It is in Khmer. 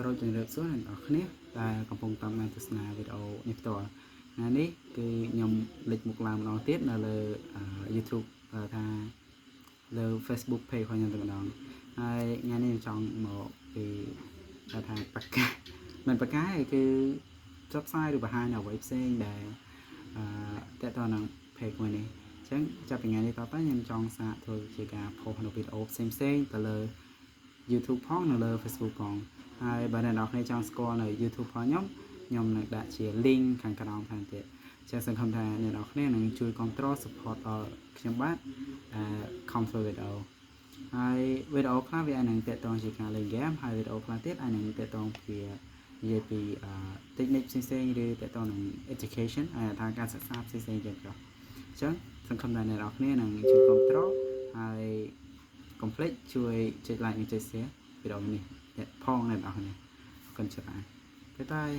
ក៏រកជំរាបសួរអ្នកនរគ្នាដែលកំពុងតាមដានទស្សនាវីដេអូនេះផ្ទាល់ថ្ងៃនេះគឺខ្ញុំលេចមុខឡើងម្ដងទៀតនៅលើ YouTube ថាលើ Facebook page របស់ខ្ញុំតែម្ដងហើយថ្ងៃនេះខ្ញុំចង់មកពីថាប្រកាសមិនប្រកាសទេគឺចុះផ្សាយឬបង្ហាញអ្វីផ្សេងដែលតើតើនឹង page មួយនេះអញ្ចឹងចាប់ពីថ្ងៃនេះតទៅខ្ញុំចង់សាកធ្វើជាការ post នៅវីដេអូផ្សេងៗទៅលើ YouTube ផងនៅលើ Facebook ផងហើយបើអ្នកនរគ្នាចង់ស្គាល់នៅ YouTube ផងខ្ញុំនឹងដាក់ជា link ខាងក្រោមថែមទៀតចាសសង្ឃឹមថាអ្នកនរគ្នានឹងជួយគ្រប់គ្រង support ដល់ខ្ញុំបាទខំធ្វើវីដេអូហើយវីដេអូខ្លះវាអាចនឹងទាក់ទងជាការលេង game ហើយវីដេអូខ្លះទៀតអាចនឹងទាក់ទងជានិយាយពី technique ផ្សេងៗឬទាក់ទងនឹង education ថាការសិក្សាផ្សេងៗទៀតចុះអញ្ចឹងសង្ឃឹមថាអ្នកនរគ្នានឹងជួយគ្រប់គ្រងហើយកុំភ្លេចជួយចុច like និងចុច share វីដេអូនេះផងអ្នកនរគ្នាអរគុណច្រើនបាយបាយ